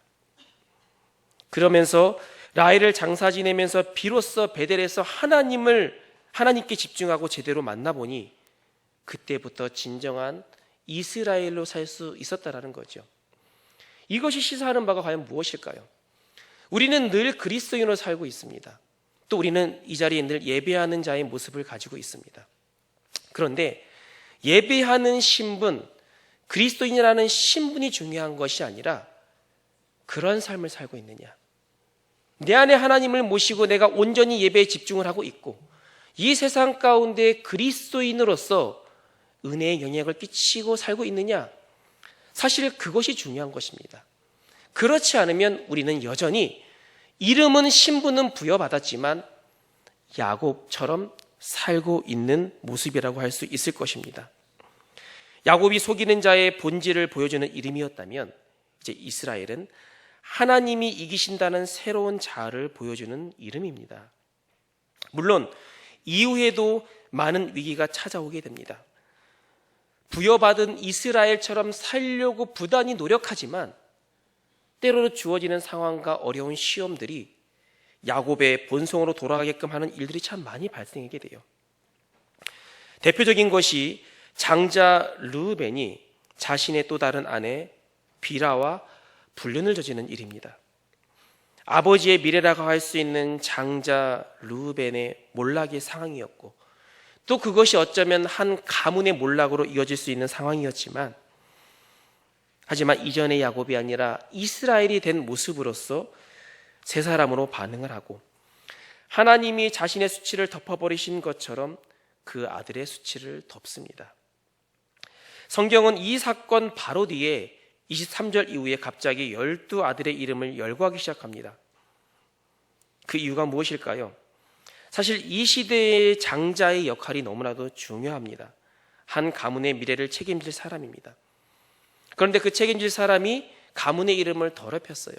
그러면서 라헬을 장사 지내면서 비로소 베델에서 하나님께 집중하고 제대로 만나보니 그때부터 진정한 이스라엘로 살 수 있었다라는 거죠. 이것이 시사하는 바가 과연 무엇일까요? 우리는 늘 그리스도인으로 살고 있습니다. 또 우리는 이 자리에 늘 예배하는 자의 모습을 가지고 있습니다. 그런데 예배하는 신분, 그리스도인이라는 신분이 중요한 것이 아니라 그런 삶을 살고 있느냐, 내 안에 하나님을 모시고 내가 온전히 예배에 집중을 하고 있고 이 세상 가운데 그리스도인으로서 은혜의 영향을 끼치고 살고 있느냐, 사실 그것이 중요한 것입니다. 그렇지 않으면 우리는 여전히 이름은 신분은 부여받았지만 야곱처럼 살고 있는 모습이라고 할 수 있을 것입니다. 야곱이 속이는 자의 본질을 보여주는 이름이었다면 이제 이스라엘은 하나님이 이기신다는 새로운 자아를 보여주는 이름입니다. 물론 이후에도 많은 위기가 찾아오게 됩니다. 부여받은 이스라엘처럼 살려고 부단히 노력하지만 때로는 주어지는 상황과 어려운 시험들이 야곱의 본성으로 돌아가게끔 하는 일들이 참 많이 발생하게 돼요. 대표적인 것이 장자 르우벤이 자신의 또 다른 아내 비라와 불륜을 저지르는 일입니다. 아버지의 미래라고 할 수 있는 장자 르우벤의 몰락의 상황이었고 또 그것이 어쩌면 한 가문의 몰락으로 이어질 수 있는 상황이었지만 하지만 이전의 야곱이 아니라 이스라엘이 된 모습으로서 새 사람으로 반응을 하고 하나님이 자신의 수치를 덮어버리신 것처럼 그 아들의 수치를 덮습니다. 성경은 이 사건 바로 뒤에 23절 이후에 갑자기 12아들의 이름을 열거하기 시작합니다. 그 이유가 무엇일까요? 사실 이 시대의 장자의 역할이 너무나도 중요합니다. 한 가문의 미래를 책임질 사람입니다. 그런데 그 책임질 사람이 가문의 이름을 더럽혔어요.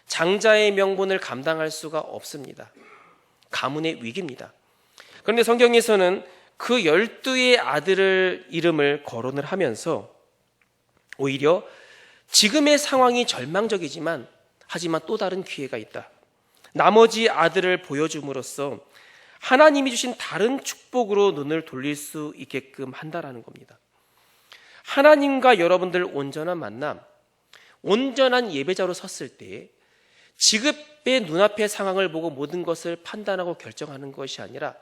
장자의 명분을 감당할 수가 없습니다. 가문의 위기입니다. 그런데 성경에서는 그 12의 아들을 이름을 거론을 하면서 오히려 지금의 상황이 절망적이지만 하지만 또 다른 기회가 있다. 나머지 아들을 보여줌으로써 하나님이 주신 다른 축복으로 눈을 돌릴 수 있게끔 한다라는 겁니다. 하나님과 여러분들 온전한 만남, 온전한 예배자로 섰을 때 지급의 눈앞의 상황을 보고 모든 것을 판단하고 결정하는 것이 아니라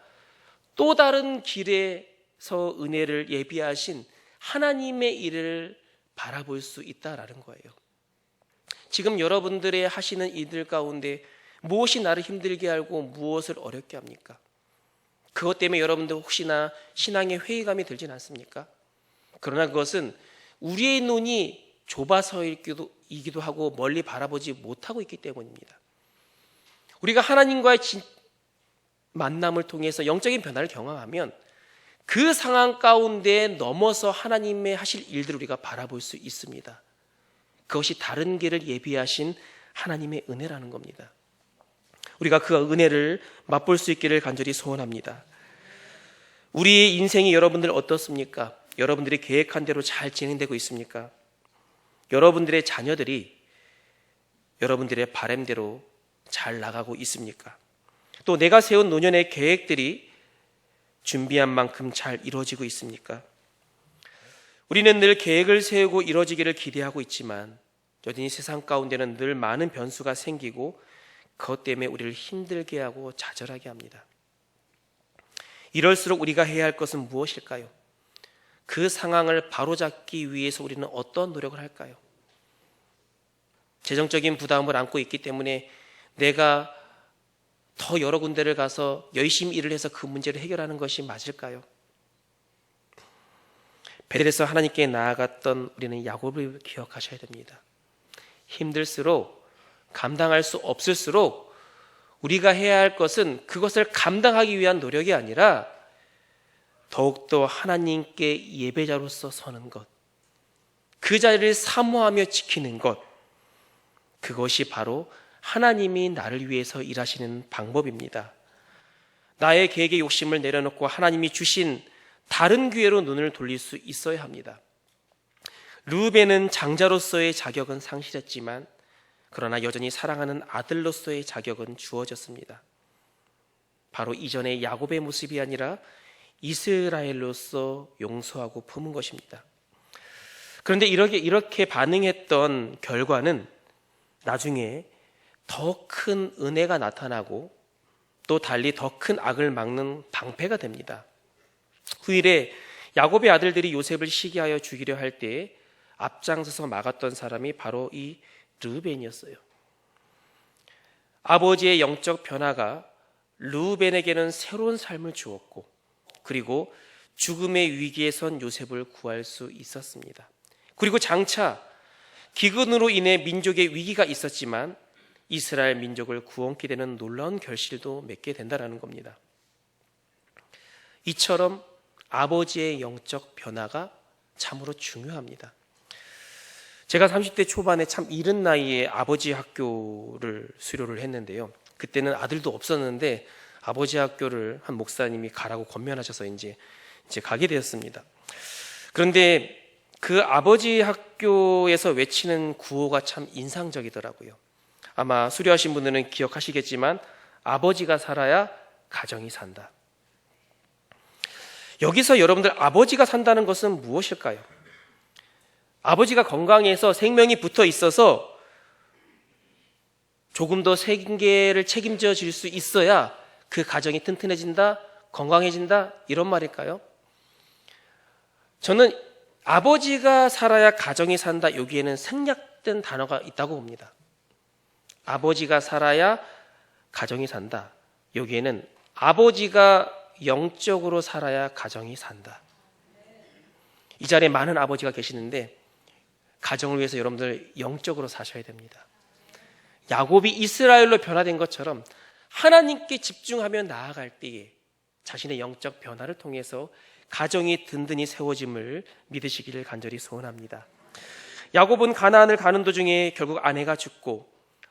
또 다른 길에서 은혜를 예비하신 하나님의 일을 바라볼 수 있다라는 거예요. 지금 여러분들의 하시는 일들 가운데 무엇이 나를 힘들게 하고 무엇을 어렵게 합니까? 그것 때문에 여러분들 혹시나 신앙에 회의감이 들진 않습니까? 그러나 그것은 우리의 눈이 좁아서이기도 하고 멀리 바라보지 못하고 있기 때문입니다. 우리가 하나님과의 만남을 통해서 영적인 변화를 경험하면 그 상황 가운데 넘어서 하나님의 하실 일들을 우리가 바라볼 수 있습니다. 그것이 다른 길을 예비하신 하나님의 은혜라는 겁니다. 우리가 그 은혜를 맛볼 수 있기를 간절히 소원합니다. 우리의 인생이 여러분들 어떻습니까? 여러분들이 계획한 대로 잘 진행되고 있습니까? 여러분들의 자녀들이 여러분들의 바람대로 잘 나가고 있습니까? 또 내가 세운 노년의 계획들이 준비한 만큼 잘 이루어지고 있습니까? 우리는 늘 계획을 세우고 이루어지기를 기대하고 있지만 여전히 세상 가운데는 늘 많은 변수가 생기고 그것 때문에 우리를 힘들게 하고 좌절하게 합니다. 이럴수록 우리가 해야 할 것은 무엇일까요? 그 상황을 바로잡기 위해서 우리는 어떤 노력을 할까요? 재정적인 부담을 안고 있기 때문에 내가 더 여러 군데를 가서 열심히 일을 해서 그 문제를 해결하는 것이 맞을까요? 베델에서 하나님께 나아갔던 우리는 야곱을 기억하셔야 됩니다. 힘들수록 감당할 수 없을수록 우리가 해야 할 것은 그것을 감당하기 위한 노력이 아니라 더욱더 하나님께 예배자로서 서는 것, 그 자리를 사모하며 지키는 것, 그것이 바로 하나님이 나를 위해서 일하시는 방법입니다. 나의 계획에 욕심을 내려놓고 하나님이 주신 다른 기회로 눈을 돌릴 수 있어야 합니다. 르우벤은 장자로서의 자격은 상실했지만 그러나 여전히 사랑하는 아들로서의 자격은 주어졌습니다. 바로 이전의 야곱의 모습이 아니라 이스라엘로서 용서하고 품은 것입니다. 그런데 이렇게 반응했던 결과는 나중에 더 큰 은혜가 나타나고 또 달리 더 큰 악을 막는 방패가 됩니다. 후일에 야곱의 아들들이 요셉을 시기하여 죽이려 할 때에 앞장서서 막았던 사람이 바로 이 르우벤이었어요. 아버지의 영적 변화가 르우벤에게는 새로운 삶을 주었고 그리고 죽음의 위기에 선 요셉을 구할 수 있었습니다. 그리고 장차 기근으로 인해 민족의 위기가 있었지만 이스라엘 민족을 구원케 되는 놀라운 결실도 맺게 된다는 겁니다. 이처럼 아버지의 영적 변화가 참으로 중요합니다. 제가 30대 초반에 참 이른 나이에 아버지 학교를 수료를 했는데요. 그때는 아들도 없었는데 아버지 학교를 한 목사님이 가라고 권면하셔서 이제 가게 되었습니다. 그런데 그 아버지 학교에서 외치는 구호가 참 인상적이더라고요. 아마 수료하신 분들은 기억하시겠지만 아버지가 살아야 가정이 산다. 여기서 여러분들 아버지가 산다는 것은 무엇일까요? 아버지가 건강해서 생명이 붙어 있어서 조금 더 생계를 책임져 줄 수 있어야 그 가정이 튼튼해진다, 건강해진다 이런 말일까요? 저는 아버지가 살아야 가정이 산다 여기에는 생략된 단어가 있다고 봅니다. 아버지가 살아야 가정이 산다. 여기에는 아버지가 영적으로 살아야 가정이 산다. 이 자리에 많은 아버지가 계시는데 가정을 위해서 여러분들 영적으로 사셔야 됩니다. 야곱이 이스라엘로 변화된 것처럼 하나님께 집중하며 나아갈 때에 자신의 영적 변화를 통해서 가정이 든든히 세워짐을 믿으시기를 간절히 소원합니다. 야곱은 가나안을 가는 도중에 결국 아내가 죽고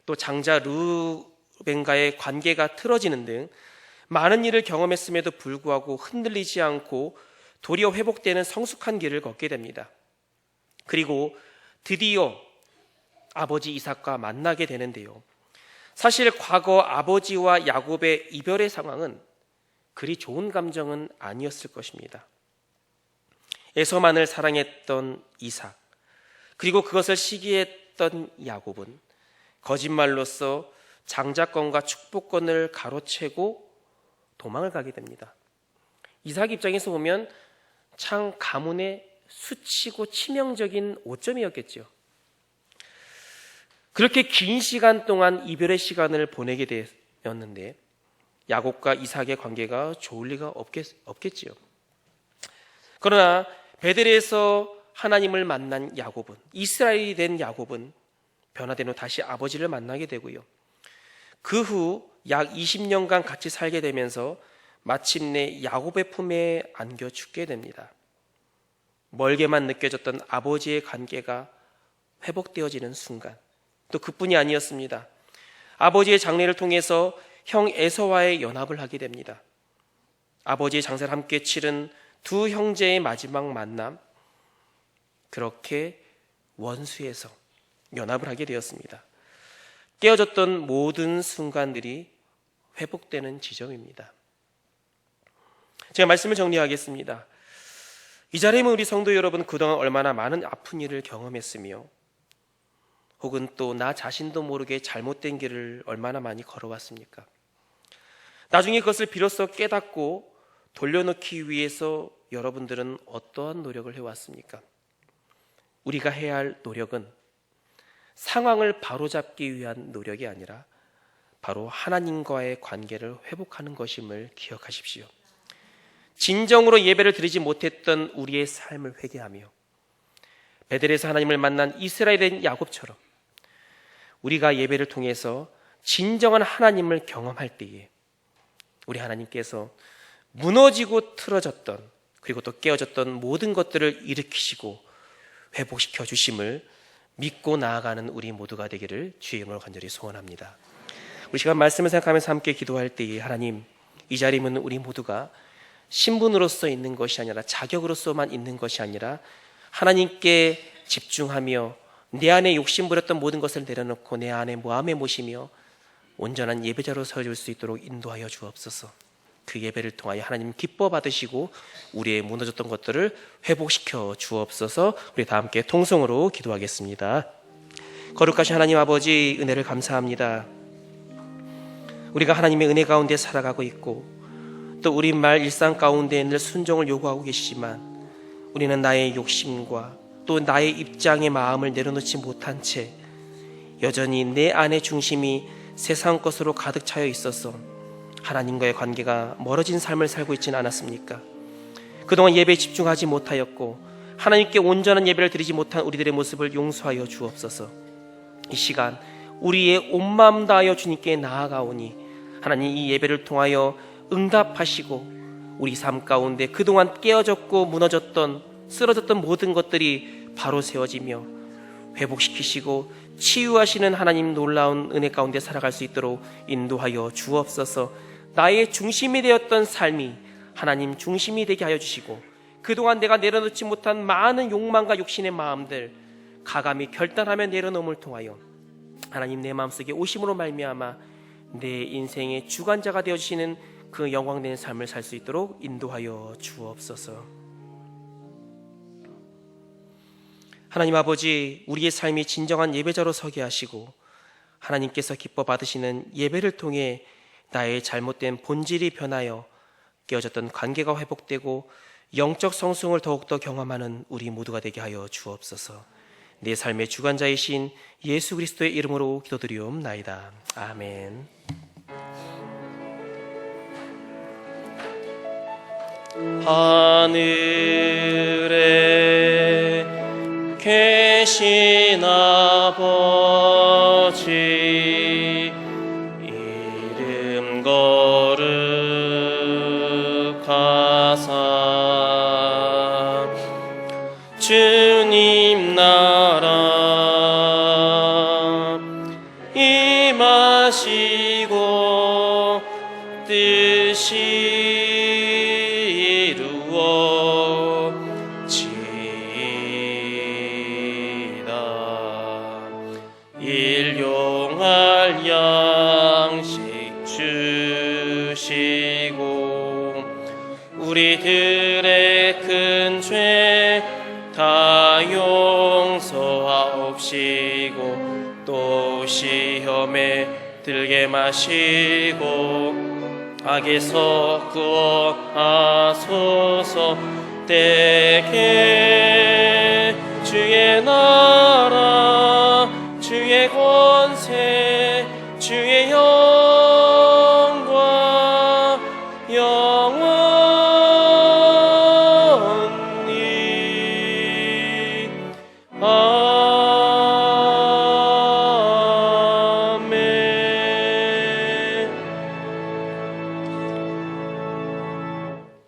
또 장자 르우벤과의 관계가 틀어지는 등 많은 일을 경험했음에도 불구하고 흔들리지 않고 도리어 회복되는 성숙한 길을 걷게 됩니다. 그리고 드디어 아버지 이삭과 만나게 되는데요. 사실 과거 아버지와 야곱의 이별의 상황은 그리 좋은 감정은 아니었을 것입니다. 에서만을 사랑했던 이삭, 그리고 그것을 시기했던 야곱은 거짓말로써 장자권과 축복권을 가로채고 도망을 가게 됩니다. 이삭 입장에서 보면 참 가문의 수치고 치명적인 오점이었겠죠. 그렇게 긴 시간 동안 이별의 시간을 보내게 되었는데 야곱과 이삭의 관계가 좋을 리가 없겠지요. 그러나 베델에서 하나님을 만난 야곱은, 이스라엘이 된 야곱은 변화된 후 다시 아버지를 만나게 되고요. 그 후 약 20년간 같이 살게 되면서 마침내 야곱의 품에 안겨 죽게 됩니다. 멀게만 느껴졌던 아버지의 관계가 회복되어지는 순간, 또 그뿐이 아니었습니다. 아버지의 장례를 통해서 형 에서와의 연합을 하게 됩니다. 아버지의 장사를 함께 치른 두 형제의 마지막 만남, 그렇게 원수에서 연합을 하게 되었습니다. 깨어졌던 모든 순간들이 회복되는 지점입니다. 제가 말씀을 정리하겠습니다. 이 자리에 있는 우리 성도 여러분, 그동안 얼마나 많은 아픈 일을 경험했으며 혹은 또 나 자신도 모르게 잘못된 길을 얼마나 많이 걸어왔습니까? 나중에 그것을 비로소 깨닫고 돌려놓기 위해서 여러분들은 어떠한 노력을 해왔습니까? 우리가 해야 할 노력은 상황을 바로잡기 위한 노력이 아니라 바로 하나님과의 관계를 회복하는 것임을 기억하십시오. 진정으로 예배를 드리지 못했던 우리의 삶을 회개하며 베델에서 하나님을 만난 이스라엘의 야곱처럼 우리가 예배를 통해서 진정한 하나님을 경험할 때에 우리 하나님께서 무너지고 틀어졌던, 그리고 또 깨어졌던 모든 것들을 일으키시고 회복시켜 주심을 믿고 나아가는 우리 모두가 되기를 주의 이름으로 간절히 소원합니다. 우리 시간 말씀을 생각하면서 함께 기도할 때에 하나님, 이 자리에 있는 우리 모두가 신분으로서 있는 것이 아니라 자격으로서만 있는 것이 아니라 하나님께 집중하며 내 안에 욕심부렸던 모든 것을 내려놓고 내 안에 마음에 모시며 온전한 예배자로 서줄 수 있도록 인도하여 주옵소서. 그 예배를 통하여 하나님 기뻐 받으시고 우리의 무너졌던 것들을 회복시켜 주옵소서. 우리 다 함께 통성으로 기도하겠습니다. 거룩하신 하나님 아버지, 은혜를 감사합니다. 우리가 하나님의 은혜 가운데 살아가고 있고 또 우리 말 일상 가운데 늘 순종을 요구하고 계시지만 우리는 나의 욕심과 또 나의 입장의 마음을 내려놓지 못한 채 여전히 내 안의 중심이 세상 것으로 가득 차여 있어서 하나님과의 관계가 멀어진 삶을 살고 있지는 않았습니까? 그동안 예배에 집중하지 못하였고 하나님께 온전한 예배를 드리지 못한 우리들의 모습을 용서하여 주옵소서. 이 시간 우리의 온 마음 다하여 주님께 나아가오니 하나님 이 예배를 통하여 응답하시고 우리 삶 가운데 그동안 깨어졌고 무너졌던 쓰러졌던 모든 것들이 바로 세워지며 회복시키시고 치유하시는 하나님 놀라운 은혜 가운데 살아갈 수 있도록 인도하여 주옵소서. 나의 중심이 되었던 삶이 하나님 중심이 되게 하여 주시고 그동안 내가 내려놓지 못한 많은 욕망과 욕심의 마음들 가감히 결단하며 내려놓음을 통하여 하나님 내 마음속에 오심으로 말미암아 내 인생의 주관자가 되어주시는 그 영광된 삶을 살 수 있도록 인도하여 주옵소서. 하나님 아버지, 우리의 삶이 진정한 예배자로 서게 하시고 하나님께서 기뻐 받으시는 예배를 통해 나의 잘못된 본질이 변하여 깨어졌던 관계가 회복되고 영적 성숙을 더욱더 경험하는 우리 모두가 되게 하여 주옵소서. 내 삶의 주관자이신 예수 그리스도의 이름으로 기도드리옵나이다. 아멘. 하늘에 계신 아버지, 이름 거룩하사 뜻이 이루어지이다. 일용할 양식 주시고 우리들의 큰 죄 다 용서하옵시고 또 시험에 들게 마시고 악에서 구원하소서. 때에 주의 나라 주의 권세 주의 영광 영원히.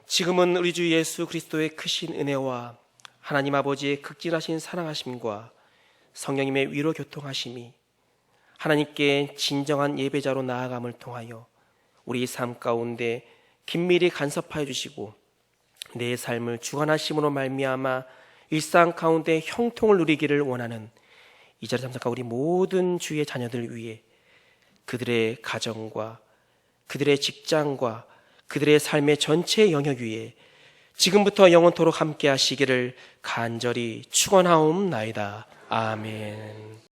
지금은 우리 주 예수 그리스도의 크신 은혜와 하나님 아버지의 극진하신 사랑하심과 성령님의 위로 교통하심이 하나님께 진정한 예배자로 나아감을 통하여 우리 삶 가운데 긴밀히 간섭하여 주시고 내 삶을 주관하심으로 말미암아 일상 가운데 형통을 누리기를 원하는 이 자리에 참석한 우리 모든 주의 자녀들 위해 그들의 가정과 그들의 직장과 그들의 삶의 전체 영역 위에 지금부터 영원토록 함께 하시기를 간절히 축원하옵나이다. 아멘.